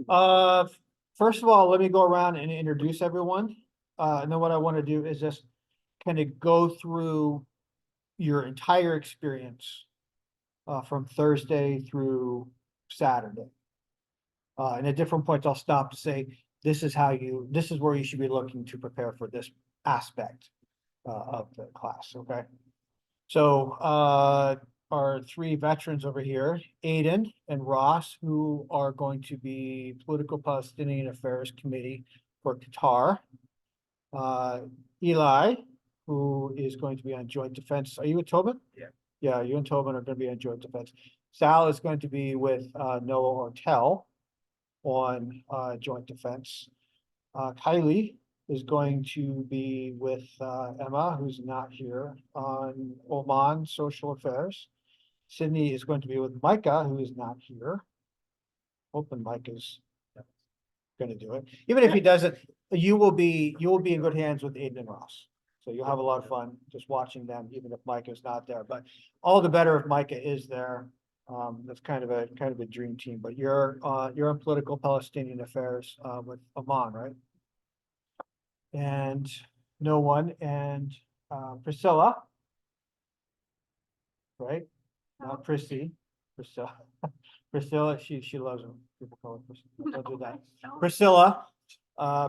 Uh, first of all, let me go around and introduce everyone. And then what I want to do is just kind of go through your entire experience from Thursday through Saturday. And at different points, I'll stop to say, this is where you should be looking to prepare for this aspect of the class, okay? So, our three veterans over here, Aiden and Ross, who are going to be Political Palestinian Affairs Committee for Qatar. Eli, who is going to be on Joint Defense. Are you with Tobin? Yeah. Yeah, you and Tobin are going to be on Joint Defense. Sal is going to be with Noah Ortel on Joint Defense. Kylie is going to be with Emma, who's not here, on Oman Social Affairs. Sydney is going to be with Micah, who is not here. Hoping Micah's going to do it. Even if he doesn't, you will be in good hands with Aiden and Ross. So you'll have a lot of fun just watching them, even if Micah's not there. But all the better if Micah is there. That's kind of a dream team. But you're on Political Palestinian Affairs with Oman, right? And no one and Priscilla, right? Not Prissy, Priscilla. Priscilla, she loves them. People call her Priscilla. Don't do that.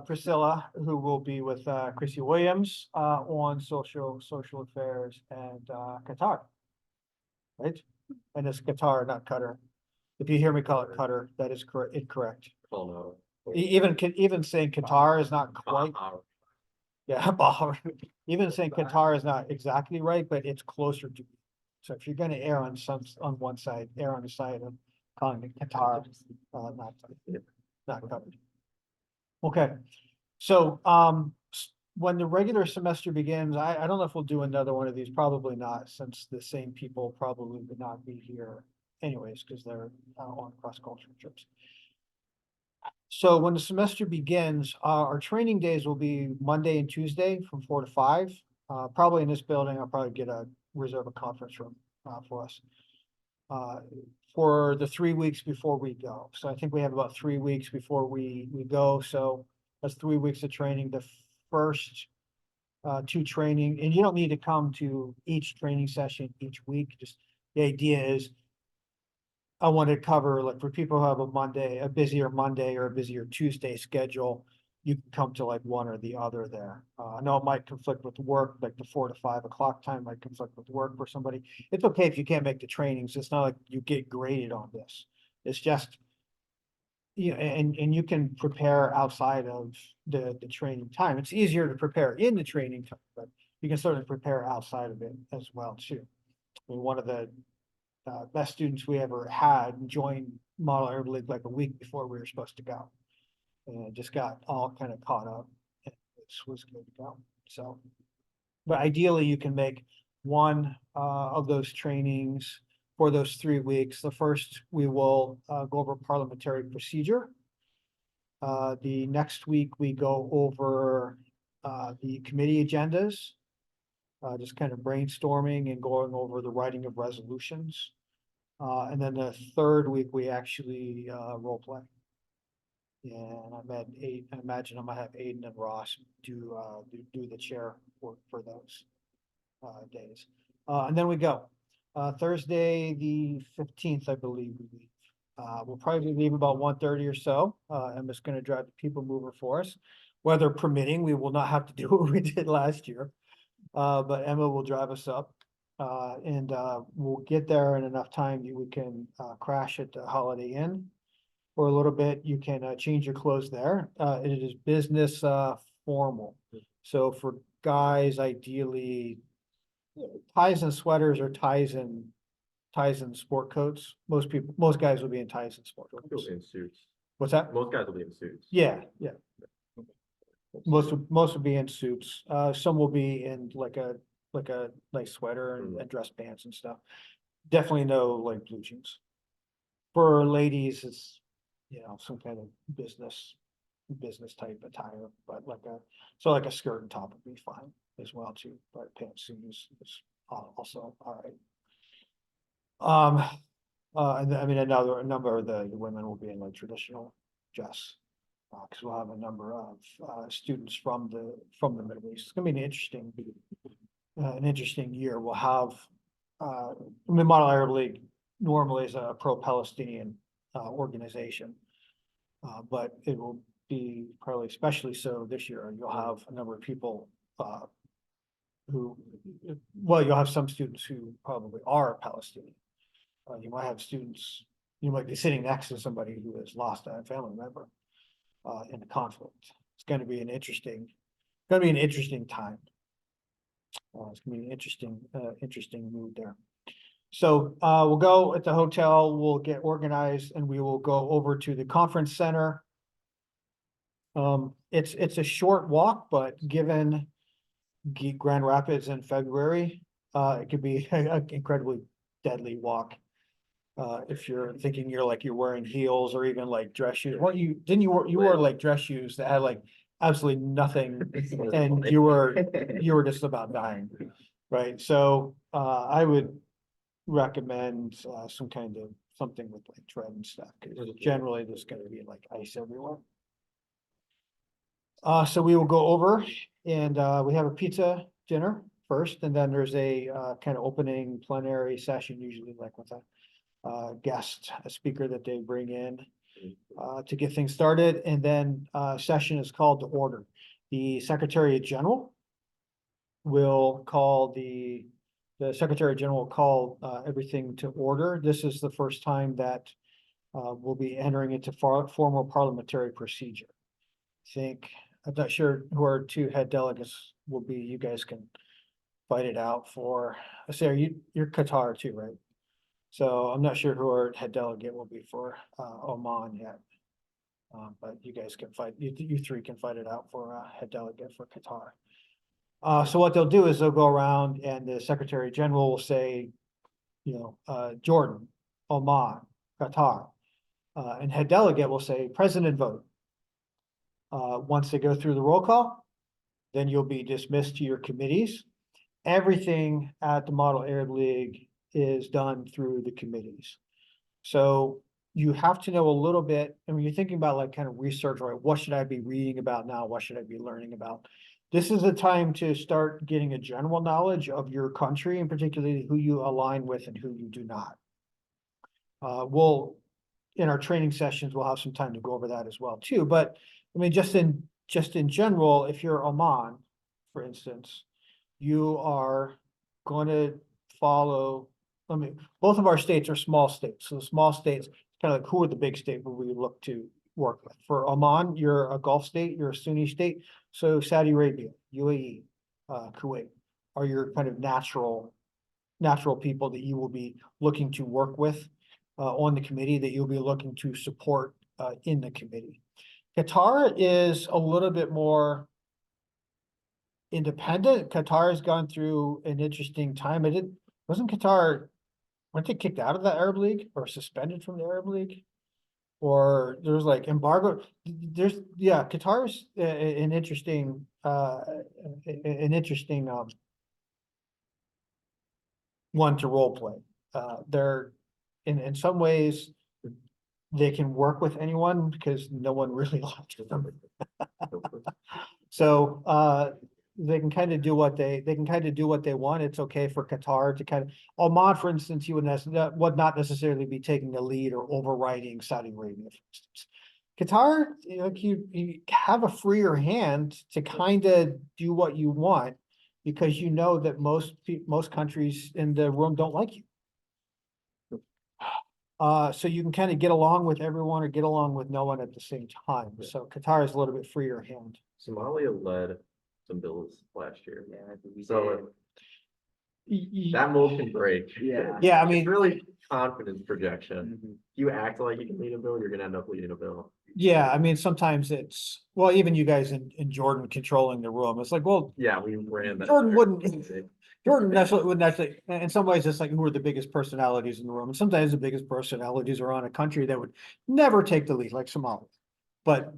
Priscilla, who will be with Chrissy Williams on social affairs and Qatar. Right? And it's Qatar, not Qatar. If you hear me call it Qatar, that is incorrect. Oh, no. Even saying Qatar is not quite. Yeah, Bahrain. Even saying Qatar is not exactly right, but it's closer to. So if you're gonna err on one side, err on the side of calling it Qatar, not covered. Okay, so when the regular semester begins, I don't know if we'll do another one of these, probably not, since the same people probably would not be here anyways, because they're on cross-cultural trips. So when the semester begins, our training days will be Monday and Tuesday from 4 to 5. Probably in this building, I'll probably reserve a conference room for us. For the 3 weeks before we go. So I think we have about 3 weeks before we go. So that's 3 weeks of training. The first two training, and you don't need to come to each training session each week. Just the idea is I want to cover, like, for people who have a busier Monday or a busier Tuesday schedule, you can come to like one or the other there. I know it might conflict with work, like the 4 to 5 o'clock time might conflict with work for somebody. It's okay if you can't make the trainings. It's not like you get graded on this. It's just, and you can prepare outside of the training time. It's easier to prepare in the training time, but you can certainly prepare outside of it as well too. I mean, one of the best students we ever had joined Model Arab League like a week before we were supposed to go. And just got all kind of caught up. It was good to go. So, but ideally you can make one of those trainings for those 3 weeks. The first, we will go over parliamentary procedure. The next week we go over the committee agendas, just kind of brainstorming and going over the writing of resolutions. And then the third week, we actually role play. And I imagine I might have Aiden and Ross do the chair for those days. And then we go. Thursday, the 15th, I believe we leave. We'll probably leave about 1:30 or so. Emma's gonna drive the people mover for us. Weather permitting, we will not have to do what we did last year. But Emma will drive us up. And we'll get there in enough time that we can crash at the Holiday Inn for a little bit. You can change your clothes there. It is business formal. So for guys, ideally, ties and sweaters or ties and sport coats. Most guys will be in ties and sport coats. In suits. What's that? Most guys will be in suits. Yeah. Most will be in suits. Some will be in like a nice sweater and dress pants and stuff. Definitely no like blue jeans. For ladies, it's some kind of business type attire, but like a skirt and top would be fine as well too. But pantsuit is also all right. And I mean a number of the women will be in like traditional Jess. Because we'll have a number of students from the Middle East. It's gonna be an interesting year. We'll have, Model Arab League normally is a pro-Palestinian organization. But it will be probably especially so this year. You'll have a number of people you'll have some students who probably are Palestinian. You might have students, you might be sitting next to somebody who has lost a family member in the conflict. It's going to be an interesting time. It's gonna be an interesting mood there. So we'll go at the hotel, we'll get organized, and we will go over to the conference center. It's a short walk, but given Grand Rapids in February, it could be an incredibly deadly walk. If you're thinking you're wearing heels or even like dress shoes, you wore like dress shoes that had like absolutely nothing, and you were just about dying, right? So I would recommend something with like tread and stuff, because generally there's going to be like ice everywhere. So we will go over and we have a pizza dinner first, and then there's a kind of opening plenary session, usually like with a speaker that they bring in to get things started, and then session is called to order. The Secretary General will call the Secretary General will call everything to order. This is the first time that we'll be entering into formal parliamentary procedure. I'm not sure who our two head delegates will be. You guys can fight it out for, Sarah, you're Qatar too, right? So I'm not sure who our head delegate will be for Oman yet. But you guys can fight, you three can fight it out for a head delegate for Qatar. So what they'll do is they'll go around and the Secretary General will say, Jordan, Oman, Qatar, and head delegate will say president vote. Once they go through the roll call, then you'll be dismissed to your committees. Everything at the Model Arab League is done through the committees. So you have to know a little bit, and when you're thinking about like kind of research, right? What should I be reading about now? What should I be learning about? This is a time to start getting a general knowledge of your country, and particularly who you align with and who you do not. In our training sessions, we'll have some time to go over that as well too. But I mean, just in general, if you're Oman, for instance, you are going to follow. Both of our states are small states. So the small states, kind of like who are the big states where we look to work with. For Oman, you're a Gulf state, you're a Sunni state. So Saudi Arabia, UAE, Kuwait are your kind of natural people that you will be looking to work with on the committee, that you'll be looking to support in the committee. Qatar is a little bit more independent. Qatar has gone through an interesting time. Weren't they kicked out of the Arab League or suspended from the Arab League? Or there's like embargo. Qatar's an interesting one to role play. They're in some ways they can work with anyone because no one really likes them. So they can kind of do what they want. It's okay for Qatar to kind of, Oman, for instance, would not necessarily be taking the lead or overriding Saudi Arabia, for instance. Qatar, you have a freer hand to kind of do what you want, because you know that most countries in the room don't like you. So you can kind of get along with everyone or get along with no one at the same time. Yeah. So Qatar is a little bit freer hand. Somalia led some bills last year. Yeah, I think we So that mold can break. Yeah. Yeah, I mean, It's really confidence projection. If you act like you can lead a bill, you're gonna end up leading a bill. yeah, I mean, sometimes it's, well, even you guys in Jordan controlling the room, it's like, well, Yeah, we ran that. Jordan wouldn't necessarily, in some ways, it's like who are the biggest personalities in the room. And sometimes the biggest personalities are on a country that would never take the lead, like Somalia. But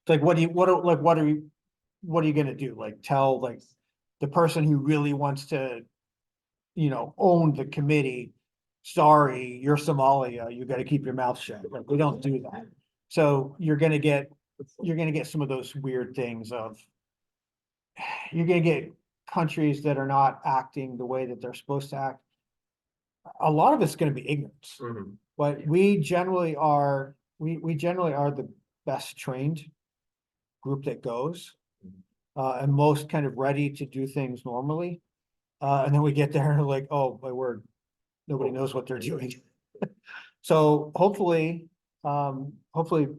like, what are you gonna do? Like tell like the person who really wants to, own the committee, sorry, you're Somalia, you gotta keep your mouth shut. Like, we don't do that. So you're gonna get some of those weird things of, you're gonna get countries that are not acting the way that they're supposed to act. A lot of it's gonna be ignorance, Mhm. but we generally are the best trained group that goes. And most kind of ready to do things normally. And then we get there and we're like, oh, my word, nobody knows what they're doing. So hopefully, hopefully,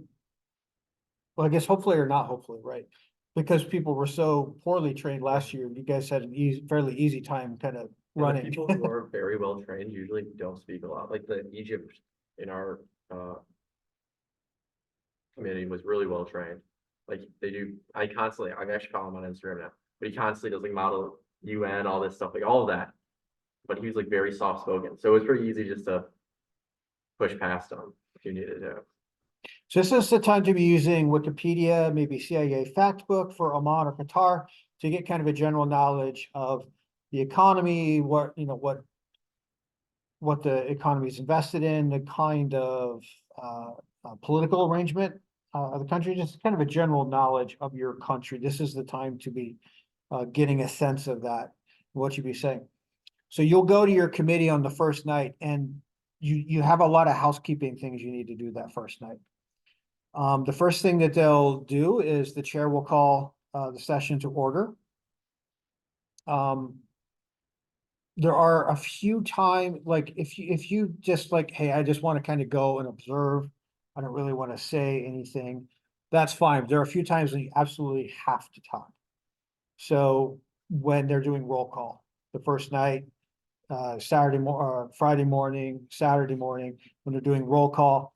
well, I guess hopefully or not hopefully, right? Because people were so poorly trained last year, you guys had an easy, fairly easy time kind of And the running. people who are very well trained usually don't speak a lot, like the Egypt in our committee was really well trained. Like they do, I actually follow him on Instagram now, but he constantly does like model UN, all this stuff, like all of that. But he was like very soft spoken, so it was pretty easy just to push past him if you needed to. So this is the time to be using Wikipedia, maybe CIA fact book for Oman or Qatar to get kind of a general knowledge of the economy, what the economy is invested in, the kind of political arrangement of the country, just kind of a general knowledge of your country. This is the time to be getting a sense of that, what you'd be saying. So you'll go to your committee on the first night and you have a lot of housekeeping things you need to do that first night. The first thing that they'll do is the chair will call the session to order. There are a few times, like if you just like, hey, I just want to kind of go and observe, I don't really want to say anything, that's fine. There are a few times when you absolutely have to talk. So when they're doing roll call, the first night, Friday morning, Saturday morning, when they're doing roll call,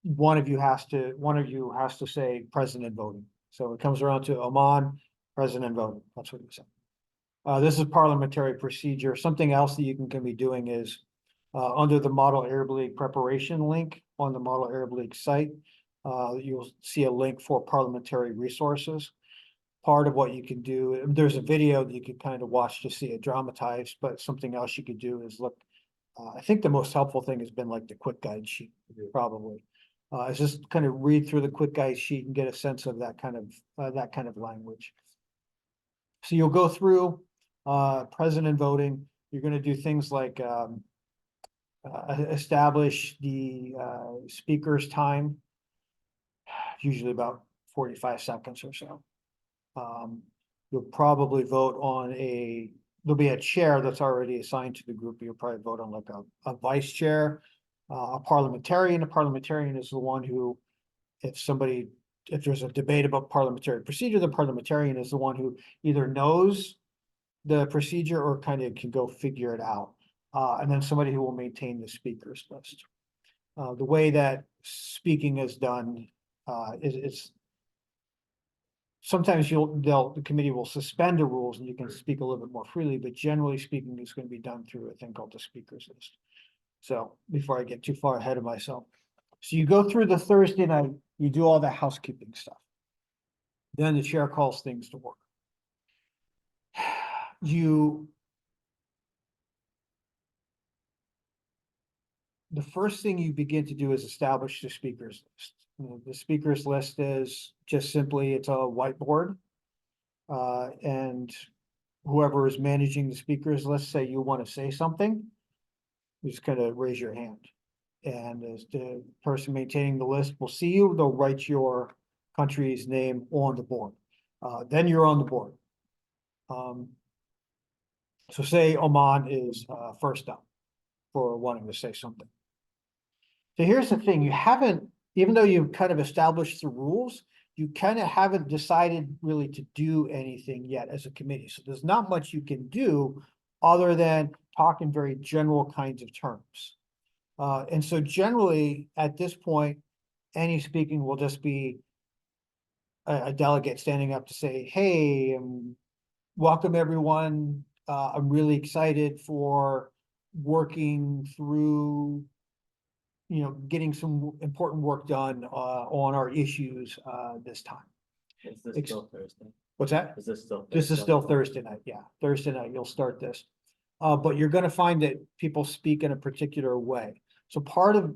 one of you has to say president voting. So it comes around to Oman, president voting. That's what you say. This is parliamentary procedure. Something else that you can be doing is under the Model Arab League preparation link on the Model Arab League site, you'll see a link for parliamentary resources. Part of what you can do, there's a video that you could kind of watch to see it dramatized, but something else you could do is look. I think the most helpful thing has been like the quick guide sheet, probably. Is just kind of read through the quick guide sheet and get a sense of that kind of language. So you'll go through president voting. You're going to do things like establish the speaker's time, usually about 45 seconds or so. You'll probably vote on there'll be a chair that's already assigned to the group. You'll probably vote on like a vice chair, a parliamentarian. A parliamentarian is the one who, if there's a debate about parliamentary procedure, the parliamentarian is the one who either knows the procedure or kind of can go figure it out. And then somebody who will maintain the speakers list. The way that speaking is done is sometimes the committee will suspend the rules and you can speak a little bit more freely, but generally speaking, it's going to be done through a thing called the speakers list. So before I get too far ahead of myself. So you go through the Thursday night, you do all the housekeeping stuff. Then the chair calls things to order. The first thing you begin to do is establish the speakers list. The speakers list is just simply, it's a whiteboard. And whoever is managing the speakers list, say you want to say something, you just kind of raise your hand. And as the person maintaining the list will see you, they'll write your country's name on the board. Then you're on the board. So say Oman is first up for wanting to say something. So here's the thing, even though you've kind of established the rules, you kind of haven't decided really to do anything yet as a committee. So there's not much you can do other than talk in very general kinds of terms. And so generally at this point, any speaking will just be a delegate standing up to say, hey, welcome everyone. I'm really excited for working through, getting some important work done on our issues this time. Is this still Thursday? What's that? Is this still? This is still Thursday night. Yeah, Thursday night, you'll start this. But you're going to find that people speak in a particular way. So part of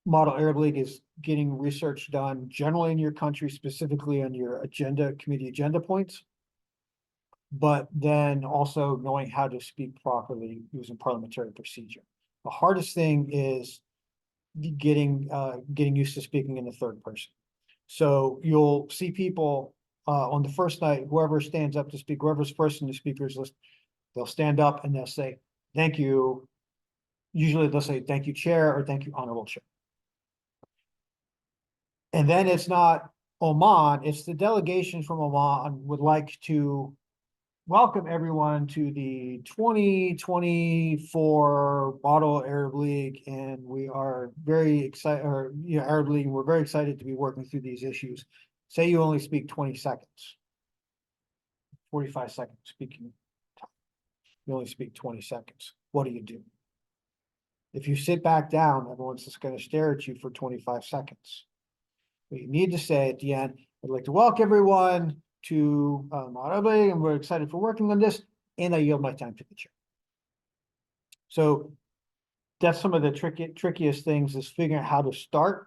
Model Arab League is getting research done generally in your country, specifically on your agenda, committee agenda points. But then also knowing how to speak properly using parliamentary procedure. The hardest thing is getting used to speaking in the third person. So you'll see people on the first night, whoever stands up to speak, whoever's first in the speakers list, they'll stand up and they'll say, thank you. Usually they'll say, thank you, chair, or thank you, honorable chair. And then it's not Oman, it's the delegation from Oman would like to welcome everyone to the 2024 Model Arab League, and we are very excited, or, you know, Arab League, we're very excited to be working through these issues. Say you only speak 20 seconds. 45 seconds speaking time. You only speak 20 seconds. What do? If you sit back down, everyone's just gonna stare at you for 25 seconds. What you need to say at the end, I'd like to welcome everyone to Arab League, and we're excited for working on this, and I yield my time to the chair. So that's some of the trickiest things, is figuring out how to start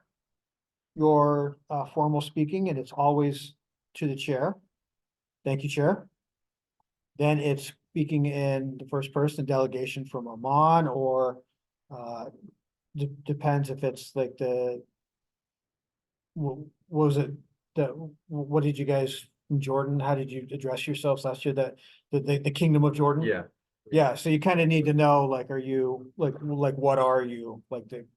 your formal speaking, and it's always to the chair. Thank you, chair. Then it's speaking in the first person, delegation from Oman, or depends if it's like what did you guys from Jordan, how did you address yourselves last year, that the Kingdom of Jordan? Yeah, Yeah, so you kind of need to know, like, are you, like, what are you, like the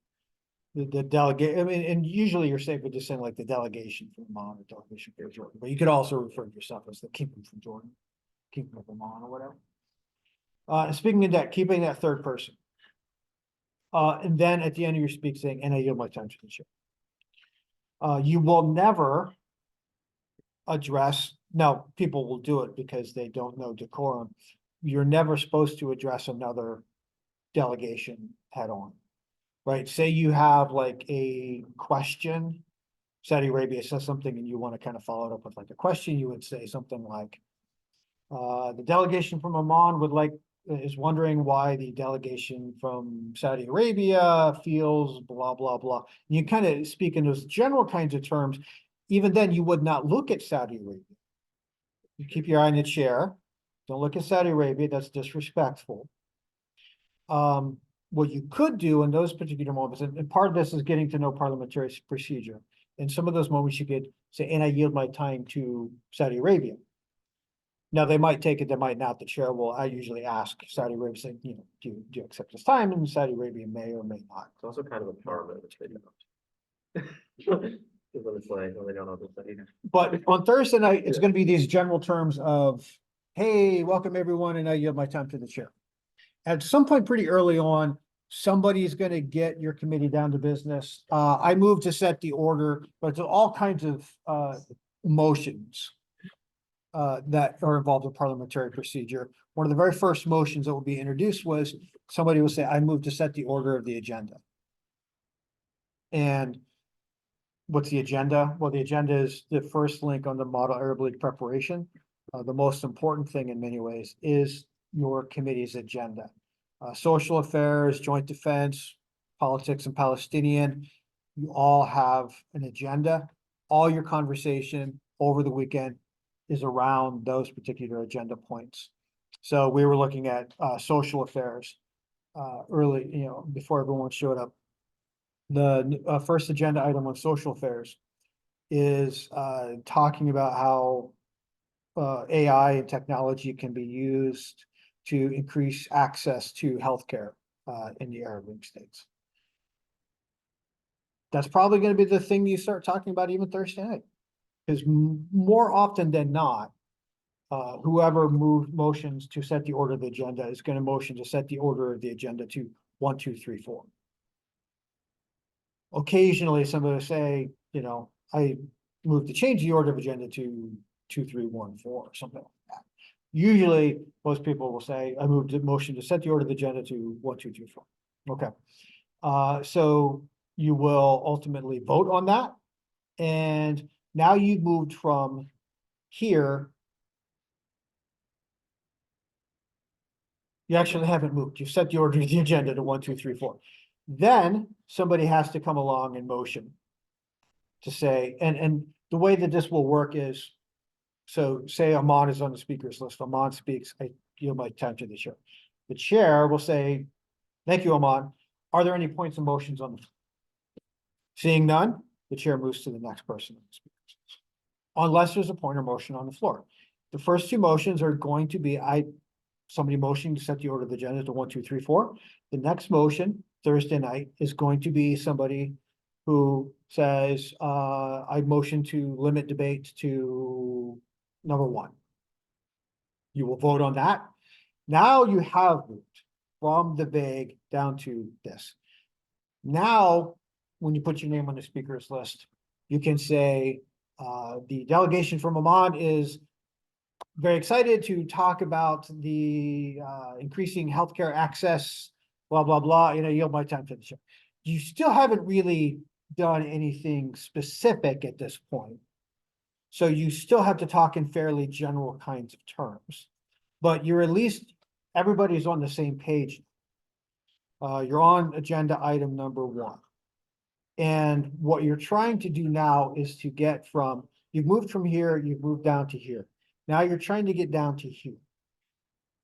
delegate, I mean, and usually you're safe with just saying like the delegation from Oman or delegation from Jordan, but you could also refer to yourself as the Kingdom from Jordan, Kingdom of Oman or whatever. And speaking of that, keeping that third person. And then at the end of your speech saying, and I yield my time to the chair. You will never address, now people will do it because they don't know decorum. You're never supposed to address another delegation head on, right? Say you have like a question, Saudi Arabia says something and you want to kind of follow it up with like a question, you would say something like, the delegation from Oman is wondering why the delegation from Saudi Arabia feels blah, blah, blah. And you kind of speak in those general kinds of terms. Even then, you would not look at Saudi Arabia. You keep your eye on the chair. Don't look at Saudi Arabia. That's disrespectful. What you could do in those particular moments, and part of this is getting to know parliamentary procedure. In some of those moments, you could say, and I yield my time to Saudi Arabia. Now, they might take it, they might not. The chair will, I usually ask Saudi Arabia, say, you know, do you accept this time? And Saudi Arabia may or may not. it's also kind of a power move, which they don't. Because when it's like, when they don't know what to say. But on Thursday night, it's gonna be these general terms of, hey, welcome everyone, and I yield my time to the chair. At some point pretty early on, somebody's gonna get your committee down to business. I move to set the order, but it's all kinds of motions that are involved in parliamentary procedure. One of the very first motions that will be introduced was somebody will say, I move to set the order of the agenda. And what's the agenda? Well, the agenda is the first link on the Model Arab League preparation. The most important thing in many ways is your committee's agenda. Social affairs, joint defense, politics and Palestinian, you all have an agenda. All your conversation over the weekend is around those particular agenda points. So we were looking at social affairs early, you know, before everyone showed up. The first agenda item on social affairs is talking about how AI and technology can be used to increase access to healthcare in the Arab League states. That's probably going to be the thing you start talking about even Thursday night. Because more often than not, whoever motions to set the order of the agenda is going to motion to set the order of the agenda to 1, 2, 3, 4. Occasionally, somebody will say, you know, I move to change the order of agenda to 2, 3, 1, 4, or something like that. Usually, most people will say, I move to motion to set the order of the agenda to 1, 2, 3, 4. Okay. So you will ultimately vote on that. And now you've moved from here. You actually haven't moved. You've set the order of the agenda to 1, 2, 3, 4. Then somebody has to come along and motion to say, and the way that this will work is, so say Amon is on the speakers list, Amon speaks, I yield my time to the chair. The chair will say, thank you, Amon. Are there any points and motions on the? Seeing none, the chair moves to the next person. on the speakers list. Unless there's a point or motion on the floor. The first two motions are going to be, somebody motioning to set the order of the agenda to 1, 2, 3, 4. The next motion Thursday night is going to be somebody who says, I motion to limit debate to number 1. You will vote on that. Now you have moved from the vague down to this. Now, when you put your name on the speakers list, you can say, the delegation from Amman is very excited to talk about the increasing healthcare access, blah, blah, blah, yield my time to the chair. You still haven't really done anything specific at this point. So you still have to talk in fairly general kinds of terms, but you're at least, everybody's on the same page. You're on agenda item number 1. And what you're trying to do now is to get from, you've moved from here, you've moved down to here. Now you're trying to get down to here.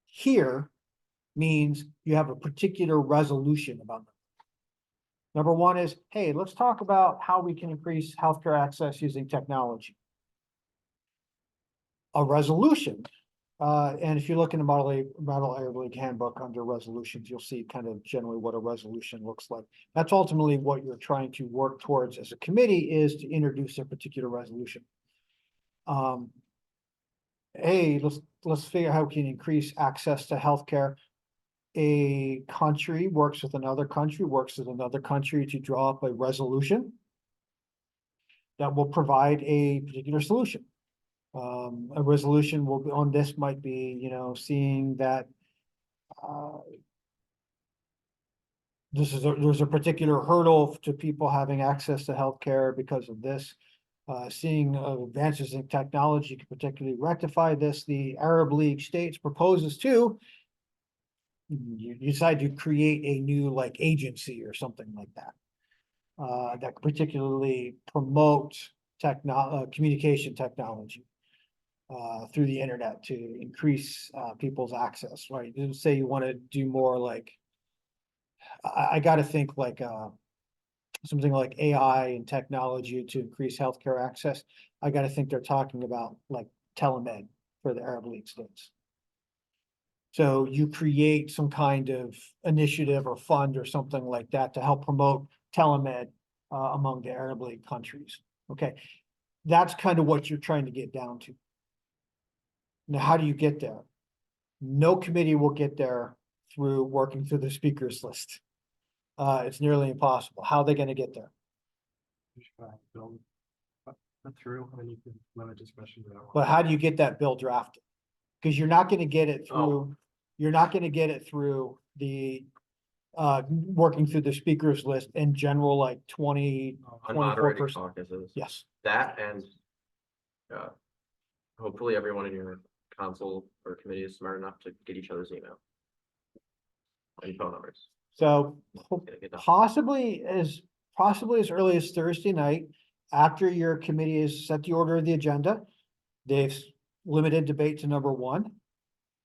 Here means you have a particular resolution about them. Number 1 is, hey, let's talk about how we can increase healthcare access using technology. A resolution, and if you look in the Model Arab League handbook under resolutions, you'll see kind of generally what a resolution looks like. That's ultimately what you're trying to work towards as a committee, is to introduce a particular resolution. Hey, let's figure out how we can increase access to healthcare. A country works with another country to draw up a resolution that will provide a particular solution. A resolution will be on this might be, seeing that there's a particular hurdle to people having access to healthcare because of this. Seeing advances in technology can particularly rectify this. The Arab League states proposes to, you decide to create a new agency or something like that. That particularly promotes communication technology through the internet to increase people's access, right? You say you want to do more I got to think something like AI and technology to increase healthcare access. I got to think they're talking about telemed for the Arab League states. So you create some kind of initiative or fund or something like that to help promote telemed among the Arab League countries. Okay, that's kind of what you're trying to get down to. Now, how do you get there? No committee will get there through working through the speakers list. It's nearly impossible. How are they going to get there? Through, and then you can limit discussion to that one. But how do you get that bill drafted? Because you're not going to get it through, you're not going to get it through the working through the speakers list in general, 24 Unmoderated person. caucuses. Yes. That and hopefully everyone in your council or committee is smart enough to get each other's email and phone numbers. So Get done. possibly as early as Thursday night, after your committee has set the order of the agenda, they've limited debate to number 1.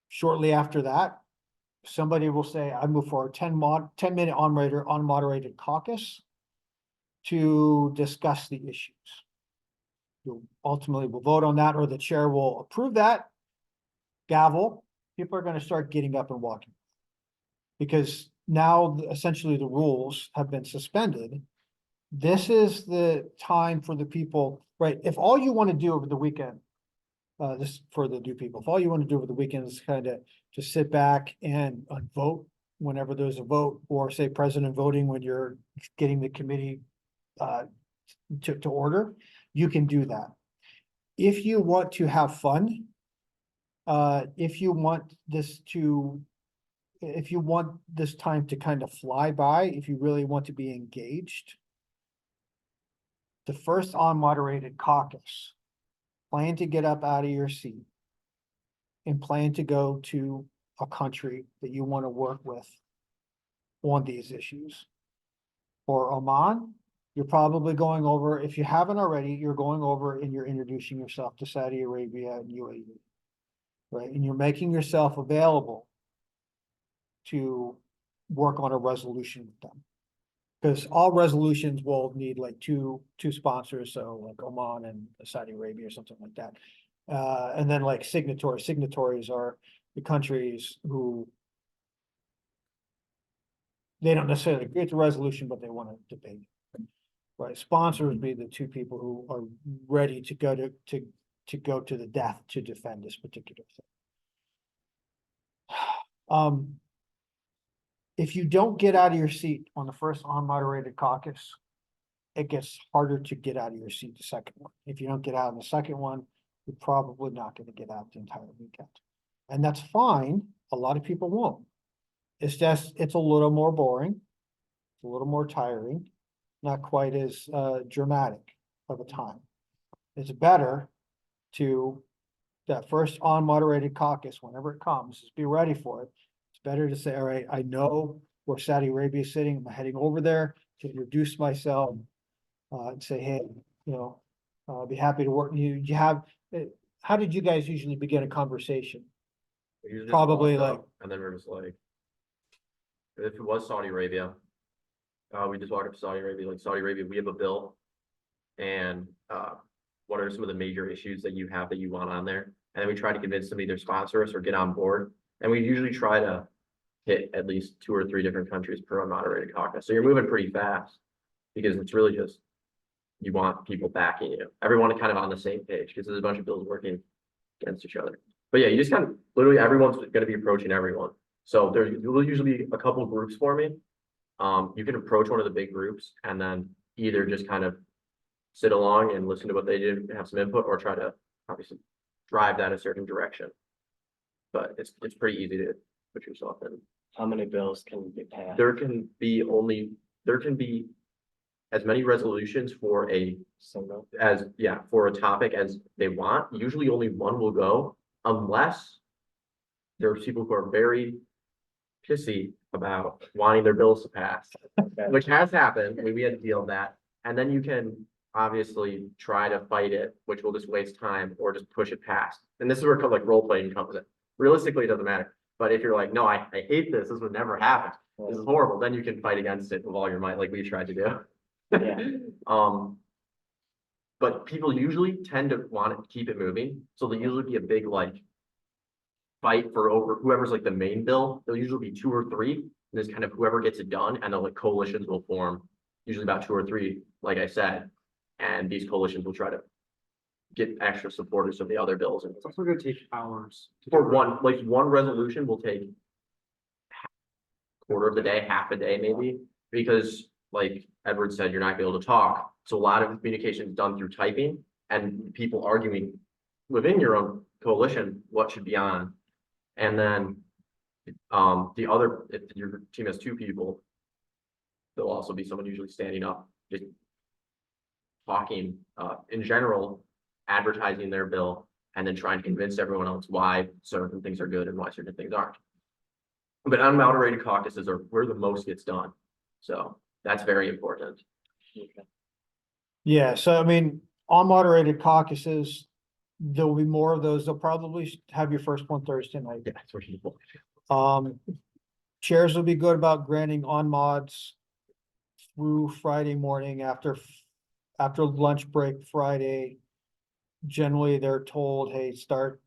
Shortly after that, somebody will say, I move for a 10-minute unmoderated caucus to discuss the issues. You'll ultimately will vote on that, or the chair will approve that. Gavel, people are going to start getting up and walking. Because now essentially the rules have been suspended. This is the time for the people, right? If all you want to do over the weekend, this for the new people, if all you want to do over the weekend is kind of just sit back and vote whenever there's a vote, or say president voting when you're getting the committee to order, you can do that. If you want to have fun, if you want this time to kind of fly by, if you really want to be engaged, the first unmoderated caucus, plan to get up out of your seat and plan to go to a country that you want to work with on these issues. or Oman, you're probably going over, if you haven't already, you're going over and you're introducing yourself to Saudi Arabia and UAE. Right, and you're making yourself available to work on a resolution with them. Because all resolutions will need like two sponsors, so like Oman and Saudi Arabia or something like that. And then like signatories are the countries who they don't necessarily agree with the resolution, but they want to debate. Right, sponsors would be the two people who are ready to go to the death to defend this particular thing. If you don't get out of your seat on the first unmoderated caucus, it gets harder to get out of your seat the second one. If you don't get out in the second one, you're probably not going to get out the entire weekend. And that's fine. A lot of people won't. It's just, it's a little more boring, a little more tiring, not quite as dramatic of a time. It's better to that first unmoderated caucus, whenever it comes, just be ready for it. It's better to say, all right, I know where Saudi Arabia is sitting. I'm heading over there to introduce myself. And say, hey, you know, I'll be happy to work. You have, how did you guys usually begin a conversation? We usually just Probably walk like- up, and then we're just like, if it was Saudi Arabia, we just walk up to Saudi Arabia, like Saudi Arabia, we have a bill. And what are some of the major issues that you have that you want on there? And then we try to convince them to either sponsor us or get on board. And we usually try to hit at least 2 or 3 different countries per unmoderated caucus. So you're moving pretty fast because it's really just, you want people backing you. Everyone kind of on the same page because there's a bunch of bills working against each other. But yeah, you just kind of literally everyone's going to be approaching everyone. So there will usually be a couple of groups for me. You can approach one of the big groups and then either just kind of sit along and listen to what they do, have some input, or try to obviously drive that a certain direction. But it's pretty easy to put yourself in. How many bills can be passed? There can be as many resolutions for a Single. for a topic as they want. Usually only one will go unless there's people who are very pissy about wanting their bills to pass, which has happened. We had to deal with that. And then you can obviously try to fight it, which will just waste time, or just push it past. And this is where like role playing comes in. Realistically, it doesn't matter. But if you're like, no, I hate this, this would never happen. This is horrible, then you can fight against it with all your might, like we tried to do. Yeah. But people usually tend to want to keep it moving, so there'll usually be a big like fight for over whoever's like the main bill. There'll usually be 2 or 3, and there's kind of whoever gets it done, and then like coalitions will form, usually about 2 or 3, like I said, and these coalitions will try to get extra supporters of the other bills. And It's also gonna take hours. to for do it. one resolution will take quarter of the day, half a day maybe, because like Edward said, you're not gonna be able to talk. So a lot of communication is done through typing and people arguing within your own coalition what should be on. And then the other, if your team has 2 people, there'll also be someone usually standing up, just talking in general, advertising their bill, and then trying to convince everyone else why certain things are good and why certain things aren't. But unmoderated caucuses are where the most gets done. So that's very important. Yeah, so I mean, unmoderated caucuses, there'll be more of those. They'll probably have your first one Thursday night. Yeah, that's what you Chairs will be good about granting on mods through Friday morning after lunch break Friday. Generally, they're told, hey, start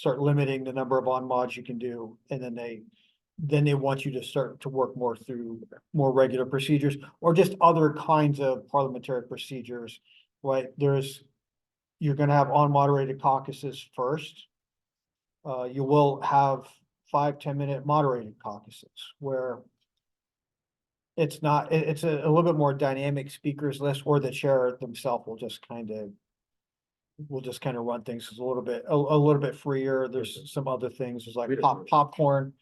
limiting the number of on mods you can do, and then they want you to start to work more through more regular procedures or just other kinds of parliamentary procedures, right? You're gonna have unmoderated caucuses first. You will have 5-10 minute moderated caucuses where it's a little bit more dynamic speakers list, or the chair themselves will just kind of run things a little bit freer. There's some other things, there's like popcorn.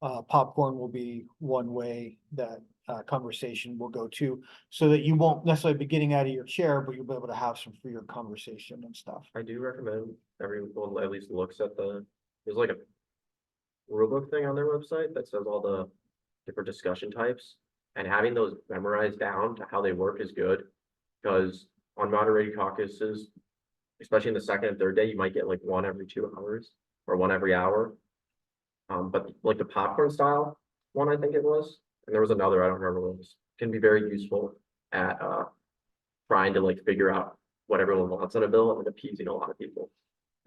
Popcorn will be one way that conversation will go to, so that you won't necessarily be getting out of your chair, but you'll be able to have some freer conversation and stuff. I do recommend everyone at least looks at there's like a rulebook thing on their website that says all the different discussion types. And having those memorized down to how they work is good, because unmoderated caucuses, especially in the second and third day, you might get like one every 2 hours or one every hour. But like the popcorn style one, I think it was, and there was another, I don't remember what it was, can be very useful at trying to like figure out what everyone wants on a bill and appeasing a lot of people.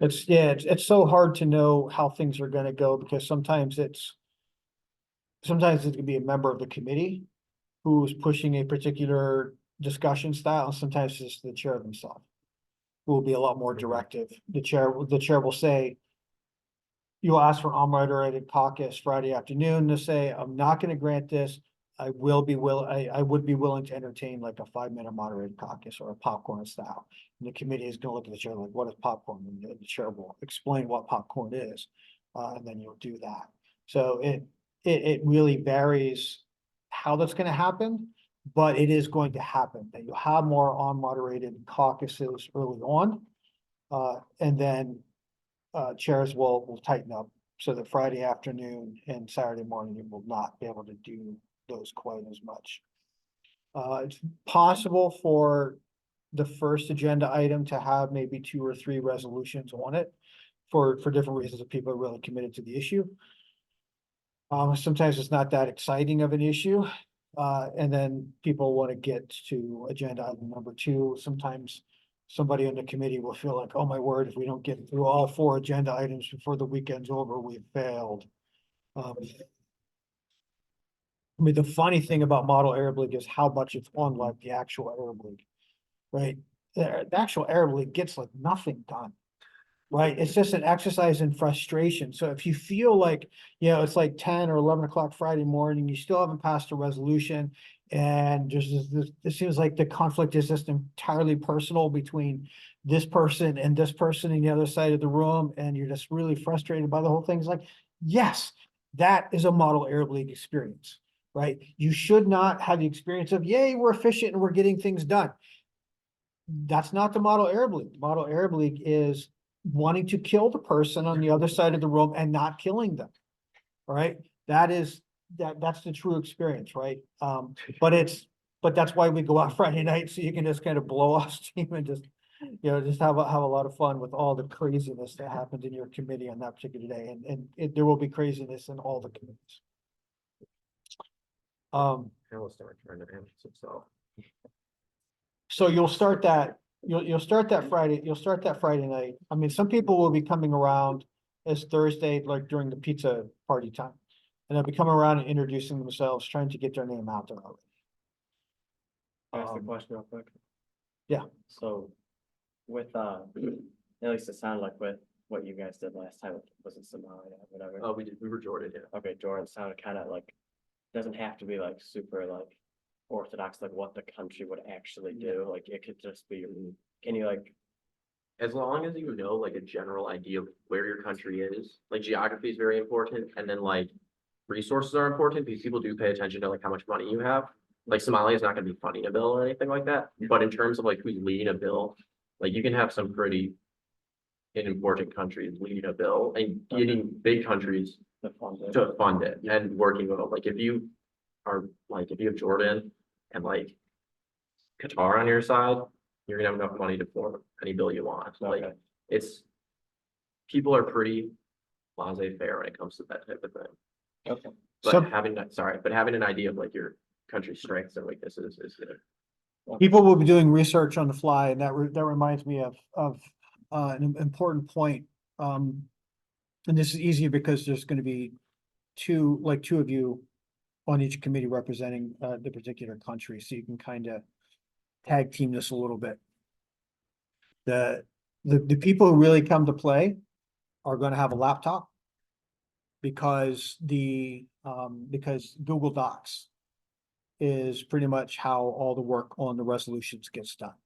It's so hard to know how things are gonna go because sometimes it could be a member of the committee who's pushing a particular discussion style, and sometimes it's the chair themselves. Who will be a lot more directive. The chair will say, you'll ask for unmoderated caucus Friday afternoon to say, I'm not gonna grant this. I would be willing to entertain like a 5-minute moderated caucus or a popcorn style. And the committee is gonna look at the chair like, what is popcorn? And the chair will explain what popcorn is, and then you'll do that. So it really varies how that's gonna happen, but it is going to happen, that you'll have more unmoderated caucuses early on. And then chairs will tighten up so that Friday afternoon and Saturday morning, you will not be able to do those quite as much. It's possible for the first agenda item to have maybe 2 or 3 resolutions on it for different reasons, if people are really committed to the issue. Sometimes it's not that exciting of an issue. And then people want to get to agenda item number 2. Sometimes somebody on the committee will feel like, oh my word, if we don't get through all 4 agenda items before the weekend's over, we've failed. I mean, the funny thing about Model Arab League is how much it's unlike the actual Arab League, right? The actual Arab League gets like nothing done. Right, it's just an exercise in frustration. So if you feel like, it's like 10 or 11 o'clock Friday morning, you still haven't passed a resolution. And it seems like the conflict is just entirely personal between this person and this person in the other side of the room. And you're just really frustrated by the whole thing. It's like, yes, that is a Model Arab League experience, right? You should not have the experience of, yay, we're efficient and we're getting things done. That's not the Model Arab League. The Model Arab League is wanting to kill the person on the other side of the room and not killing them. All right. That's the true experience, right? But that's why we go out Friday night, so you can just kind of blow off steam and just have a lot of fun with all the craziness that happened in your committee on that particular day. And there will be craziness in all the committees. Palestine trying to answer itself. So you'll start that Friday night. I mean, some people will be coming around as Thursday, like during the pizza party time. And they'll be coming around and introducing themselves, trying to get their name out there already. Ask the question real quick. Yeah. So with, at least it sounded like with what you guys did last time, was it Somalia, whatever? Oh, we were Jordan, yeah. Okay, Jordan sounded kind of like, doesn't have to be like super like orthodox, like what the country would actually do. Like it could just be, can you like, As long as you know like a general idea of where your country is, like geography is very important, and then like resources are important because people do pay attention to like how much money you have. Like Somalia is not going to be funding a bill or anything like that, but in terms of like who's leading a bill, like you can have some pretty important countries leading a bill and getting big countries the funding? to fund it and working with it. Like if you have Jordan and like Qatar on your side, you're gonna have enough money to form any bill you want. Like Okay. people are pretty laissez-faire when it comes to that type of thing. Okay. But having an idea of like your country's strengths and weaknesses is good. People will be doing research on the fly, and that reminds me of an important point. And this is easy because there's going to be two of you on each committee representing the particular country, so you can kind of tag team this a little bit. The people who really come to play are going to have a laptop because because Google Docs is pretty much how all the work on the resolutions gets done.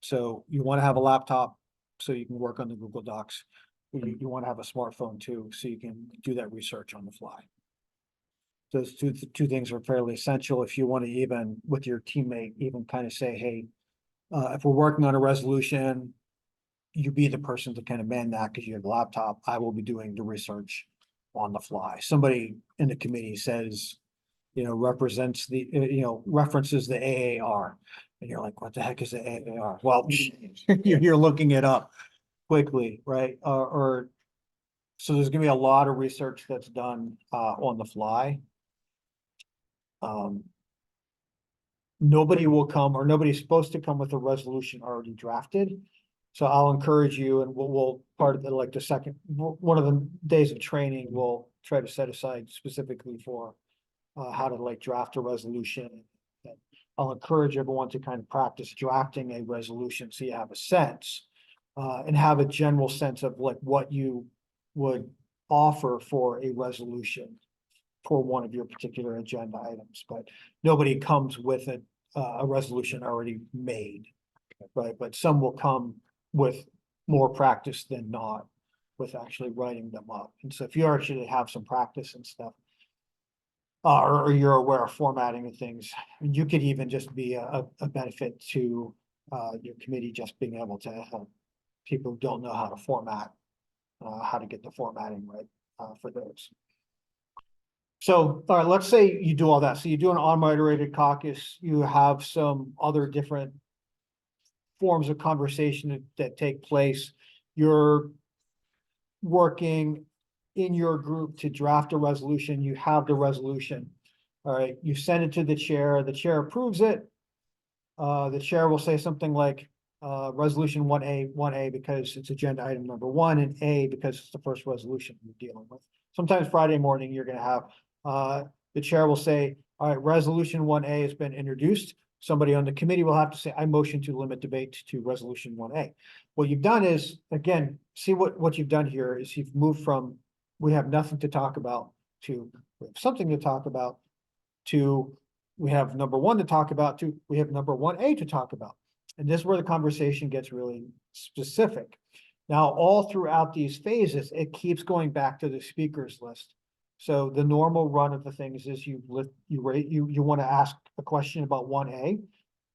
So you want to have a laptop so you can work on the Google Docs. You want to have a smartphone too, so you can do that research on the fly. Those two things are fairly essential if you want to even with your teammate, even kind of say, hey, if we're working on a resolution, you be the person to kind of man that because you have a laptop. I will be doing the research on the fly. Somebody in the committee says, represents references the AAR. And you're like, what the heck is the AAR? Well, you're looking it up quickly, right? So there's gonna be a lot of research that's done, on the fly. Nobody will come, or nobody's supposed to come with a resolution already drafted. So I'll encourage you, and we'll part of the, like, the second, one of the days of training, we'll try to set aside specifically for how to like draft a resolution. And I'll encourage everyone to kind of practice drafting a resolution so you have a sense, and have a general sense of like what you would offer for a resolution for one of your particular agenda items, but nobody comes with a resolution already made. Right, but some will come with more practice than not with actually writing them up. And so if you actually have some practice and stuff, or you're aware of formatting and things, you could even just be a benefit to your committee, just being able to help people who don't know how to format, how to get the formatting right for those. So, all right, let's say you do all that. So you do an unmoderated caucus, you have some other different forms of conversation that take place. You're working in your group to draft a resolution. You have the resolution. All right, you send it to the chair approves it. The chair will say something like, resolution 1A because it's agenda item number 1, and A because it's the first resolution we're dealing with. Sometimes Friday morning, you're gonna have, the chair will say, all right, resolution 1A has been introduced. Somebody on the committee will have to say, I motion to limit debate to resolution 1A. What you've done is, again, see what you've done here is you've moved from, we have nothing to talk about, to we have something to talk about, to we have number 1 to talk about, to we have number 1A to talk about. And this is where the conversation gets really specific. Now, all throughout these phases, it keeps going back to the speakers list. So the normal run of the things is you want to ask a question about 1A,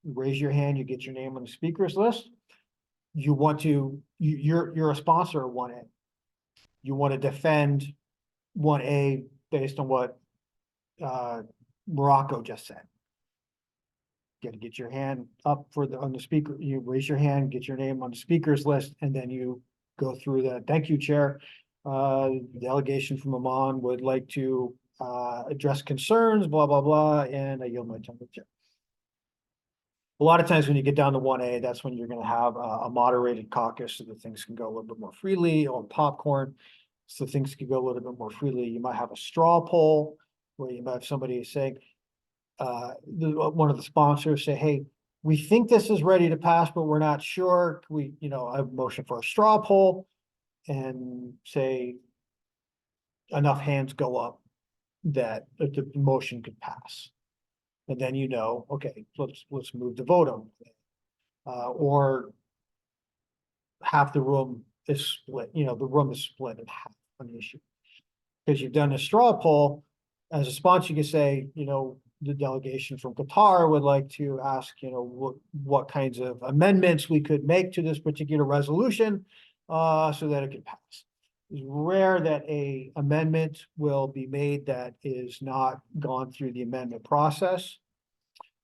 you raise your hand, you get your name on the speakers list. You want to, you're a sponsor of 1A. You want to defend 1A based on what Morocco just said. You got to get your hand up on the speaker, you raise your hand, get your name on the speakers list, and then you go through that. Thank you, Chair. Delegation from Amman would like to address concerns, blah, blah, blah, and I yield my time to Chair. A lot of times when you get down to 1A, that's when you're going to have a moderated caucus so that things can go a little bit more freely, or popcorn, so things can go a little bit more freely. You might have a straw poll where you might have somebody saying, one of the sponsors say, hey, we think this is ready to pass, but we're not sure. I motion for a straw poll, and say enough hands go up that the motion could pass. And then okay, let's move the vote on it. Or half the room is split, the room is split in half on the issue. Because you've done a straw poll, as a sponsor, you can say, the delegation from Qatar would like to ask, what kinds of amendments we could make to this particular resolution, so that it can pass. It's rare that a amendment will be made that is not gone through the amendment process.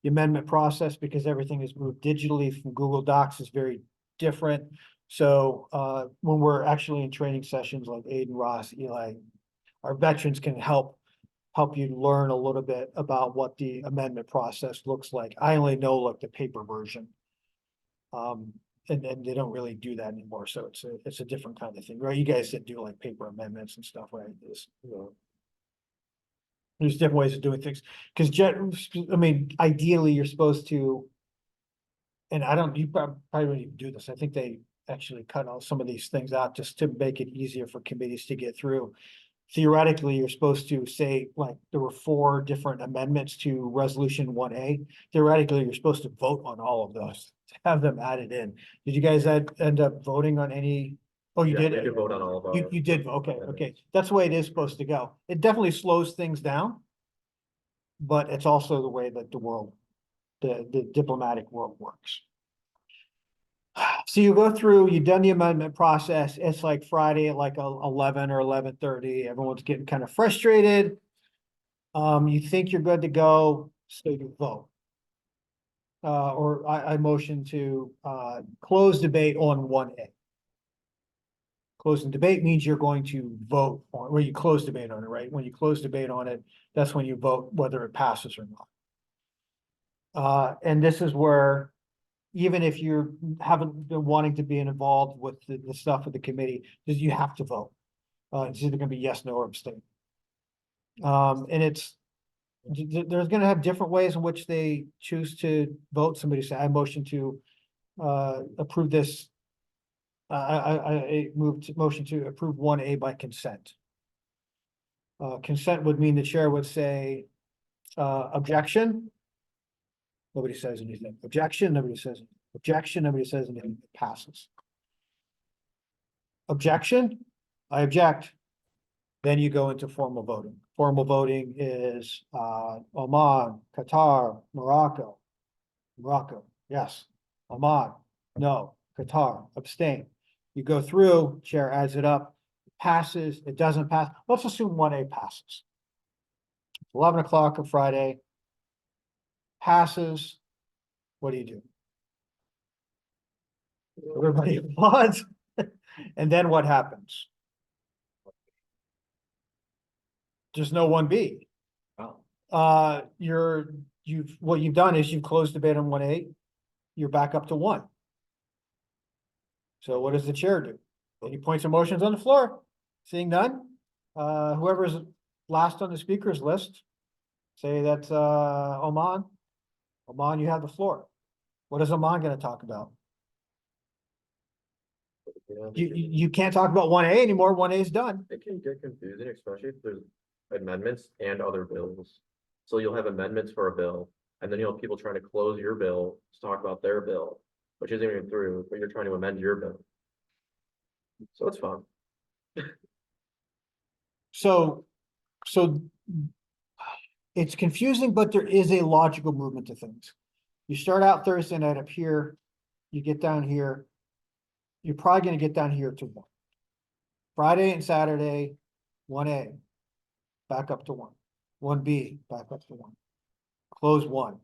The amendment process, because everything is moved digitally from Google Docs, is very different. So when we're actually in training sessions like Aiden, Ross, Eli, our veterans can help you learn a little bit about what the amendment process looks like. I only know like the paper version. And they don't really do that anymore. So it's a different kind of thing, right? You guys didn't do like paper amendments and stuff, right? There's different ways of doing things. Because ideally you're supposed to, and you probably don't even do this. I think they actually cut out some of these things out just to make it easier for committees to get through. Theoretically, you're supposed to say, like, there were 4 different amendments to resolution 1A. Theoretically, you're supposed to vote on all of those, have them added in. Did you guys end up voting on any? Oh, you Yeah, did? we could vote on all of our. You did, okay. That's the way it is supposed to go. It definitely slows things down. But it's also the way that the diplomatic world works. So you go through, you've done the amendment process. It's like Friday at like 11 or 11:30. Everyone's getting kind of frustrated. You think you're good to go, so you vote. Or I motion to, close debate on 1A. Closing debate means you're going to vote on, where you close debate on it, right? When you close debate on it, that's when you vote whether it passes or not. And this is where, even if you haven't been wanting to be involved with the stuff with the committee, you have to vote. It's either gonna be yes, no, or abstain. And there's gonna have different ways in which they choose to vote. Somebody say, I motion to approve this. I moved motion to approve 1A by consent. Consent would mean the chair would say, objection. Nobody says anything. Objection, nobody says, anything. Objection, nobody says anything. It passes. Objection, I object. Then you go into formal voting. Formal voting is Oman, Qatar, Morocco. Morocco, yes. Oman, no. Qatar, abstain. You go through, chair adds it up, passes, it doesn't pass. Let's assume 1A passes. 11 o'clock on Friday. Passes. What do? Everybody applauds. And then what happens? There's no 1B. Oh, What you've done is you've closed debate on 1A. You're back up to 1. So what does the chair do? Any points or motions on the floor? Seeing none, whoever's last on the speakers list, say that's Oman. Oman, you have the floor. What is Oman gonna talk about? You can't talk about 1A anymore. 1A is done. It can get confusing, especially if there's amendments and other bills. So you'll have amendments for a bill, and then you'll have people trying to close your bill to talk about their bill, which isn't even through, but you're trying to amend your bill. So it's fun. So it's confusing, but there is a logical movement to things. You start out Thursday night up here, you get down here. You're probably gonna get down here to 1. Friday and Saturday, 1A, back up to 1. 1B, back up to 1. Close 1,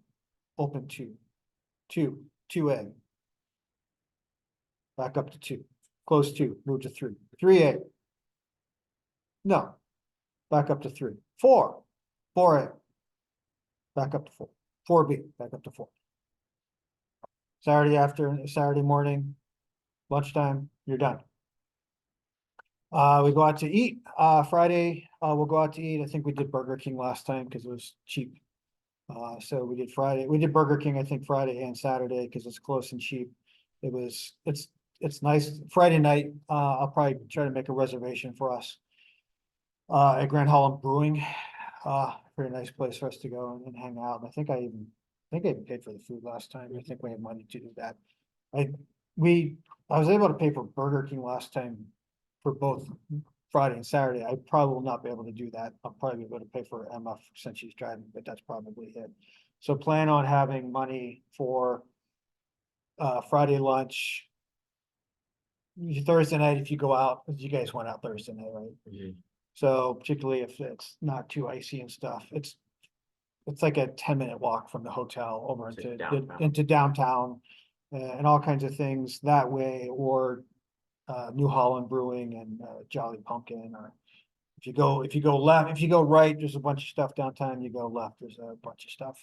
open 2. 2A. Back up to 2. Close 2, move to 3. 3A. No. Back up to 3. 4. 4A. Back up to 4. 4B, back up to 4. Saturday morning, lunchtime, you're done. We go out to eat, Friday, we'll go out to eat. I think we did Burger King last time because it was cheap. So we did Burger King, I think Friday and Saturday because it's close and cheap. It's nice. Friday night, I'll probably try to make a reservation for us. At Grand Holland Brewing, pretty nice place for us to go and hang out. I think I even paid for the food last time. I think we have money to do that. I was able to pay for Burger King last time for both Friday and Saturday. I probably will not be able to do that. I'll probably be able to pay for Emma since she's driving, but that's probably it. So plan on having money for Friday lunch. Thursday night, if you go out, you guys went out Thursday night, right? So particularly if it's not too icy and stuff, it's like a 10-minute walk from the hotel over It's like into downtown. And all kinds of things that way, or New Holland Brewing and Jolly Pumpkin, or if you go left, if you go right, there's a bunch of stuff downtown. You go left, there's a bunch of stuff.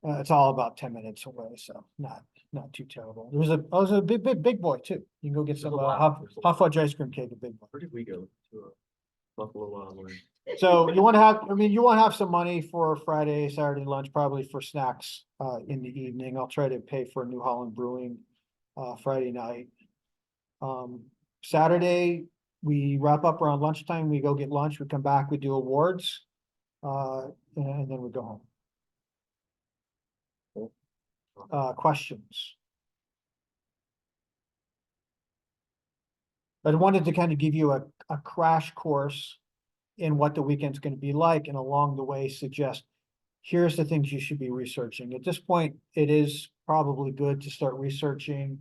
It's all about 10 minutes away, so not too terrible. There was a big boy too. You can go get some hot fudge ice cream cake at Big Boy. Where did we go to? Buffalo Wild Wings. So you want to have some money for Friday, Saturday lunch, probably for snacks in the evening. I'll try to pay for New Holland Brewing Friday night. Saturday, we wrap up around lunchtime. We go get lunch. We come back. We do awards, and then we go home. Questions? I wanted to kind of give you a crash course in what the weekend's going to be like, and along the way suggest, here's the things you should be researching. At this point, it is probably good to start researching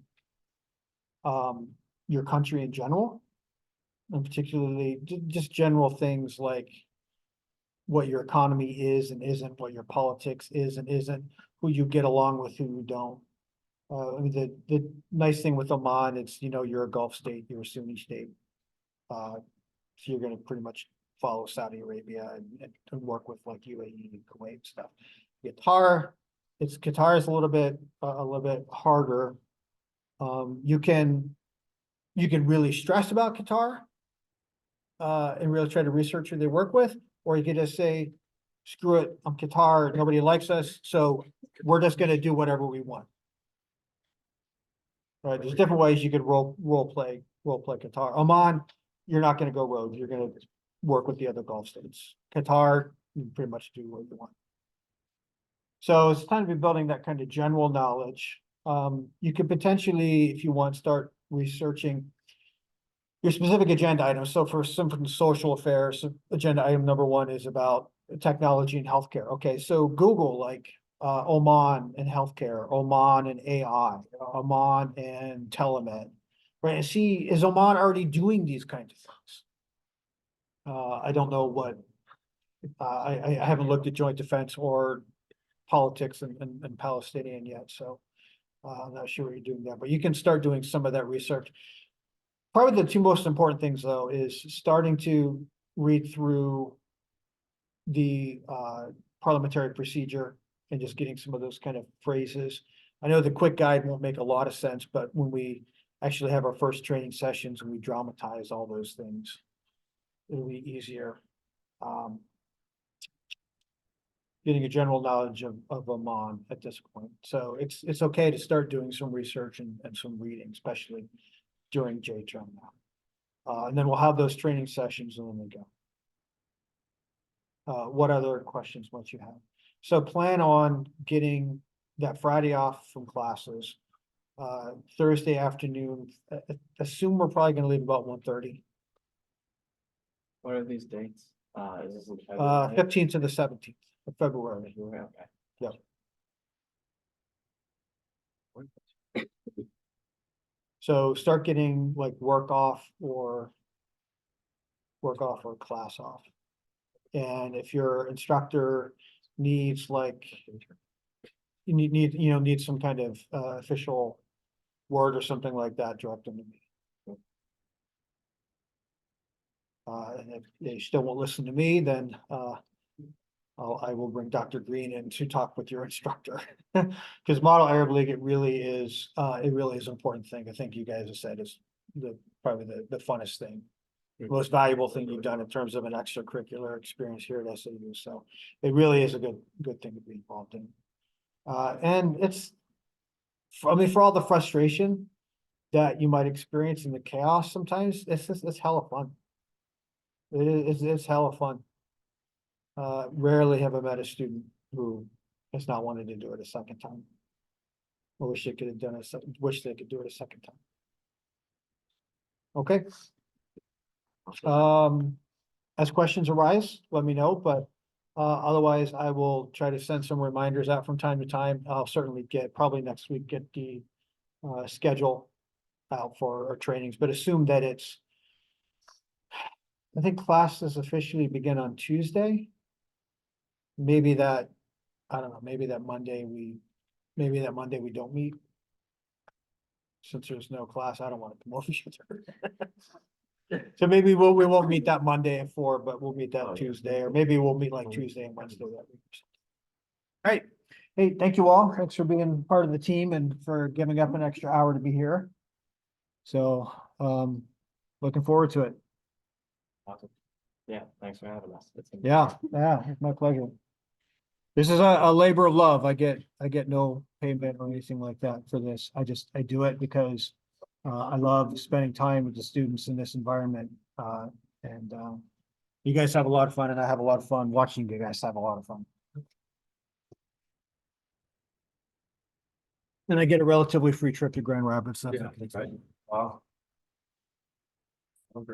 your country in general, and particularly just general things like what your economy is and isn't, what your politics is and isn't, who you get along with, who you don't. I mean, the nice thing with Oman, it's, you're a Gulf state, you're a Sunni state. So you're gonna pretty much follow Saudi Arabia and work with like UAE and Kuwait and stuff. Qatar is a little bit harder. You can really stress about Qatar. And really try to research who they work with, or you could just say, screw it, I'm Qatar, nobody likes us, so we're just gonna do whatever we want. Right, there's different ways you could role play Qatar. Oman, you're not gonna go rogue, you're gonna work with the other Gulf states. Qatar, you pretty much do what you want. So it's time to be building that kind of general knowledge. You could potentially, if you want, start researching your specific agenda items. So for some social affairs, agenda item number 1 is about technology and healthcare. Okay, so Google like Oman and healthcare, Oman and AI, Oman and telemed, right? And see, is Oman already doing these kinds of things? I don't know what, I haven't looked at joint defense or politics and Palestinian yet, so I'm not sure what you're doing there, but you can start doing some of that research. Probably the 2 most important things, though, is starting to read through the parliamentary procedure and just getting some of those kind of phrases. I know the quick guide won't make a lot of sense, but when we actually have our first training sessions and we dramatize all those things, it'll be easier. Getting a general knowledge of Oman at this point. So it's okay to start doing some research and some reading, especially during JTRM now. And then we'll have those training sessions and then we go. What other questions might you have? So plan on getting that Friday off from classes. Thursday afternoon, assume we're probably gonna leave about 1:30. What are these dates? Is this in February? 15th to the 17th of February. Okay. So start getting like work off or class off. And if your instructor needs like, you need some kind of official word or something like that, direct them to me. And if they still won't listen to me, then I will bring Dr. Green in to talk with your instructor. Because Model Arab League, it really is an important thing. I think you guys have said is probably the funnest thing, most valuable thing you've done in terms of an extracurricular experience here at SAU. So it really is a good thing to be involved in. And it's, I mean, for all the frustration that you might experience in the chaos sometimes, it's hella fun. It's hella fun. Rarely have I met a student who has not wanted to do it a second time. I wish they could have done it, wish they could do it a second time. Okay. As questions arise, let me know, but otherwise I will try to send some reminders out from time to time. I'll certainly probably next week, get the schedule out for our trainings, but assume that I think classes officially begin on Tuesday. Maybe that, I don't know, maybe that Monday we don't meet. Since there's no class, I don't want to come over either. So maybe we won't meet that Monday at 4, but we'll meet that Tuesday, or maybe we'll meet like Tuesday and Wednesday that week. All right. Hey, thank you all. Thanks for being part of the team and for giving up an extra hour to be here. So, looking forward to it. Awesome. Yeah, thanks for having us. Yeah, it's my pleasure. This is a labor of love. I get no payment or anything like that for this. I do it because I love spending time with the students in this environment. And you guys have a lot of fun and I have a lot of fun watching you guys have a lot of fun. And I get a relatively free trip to Grand Rapids. Yeah, right. Wow. Okay.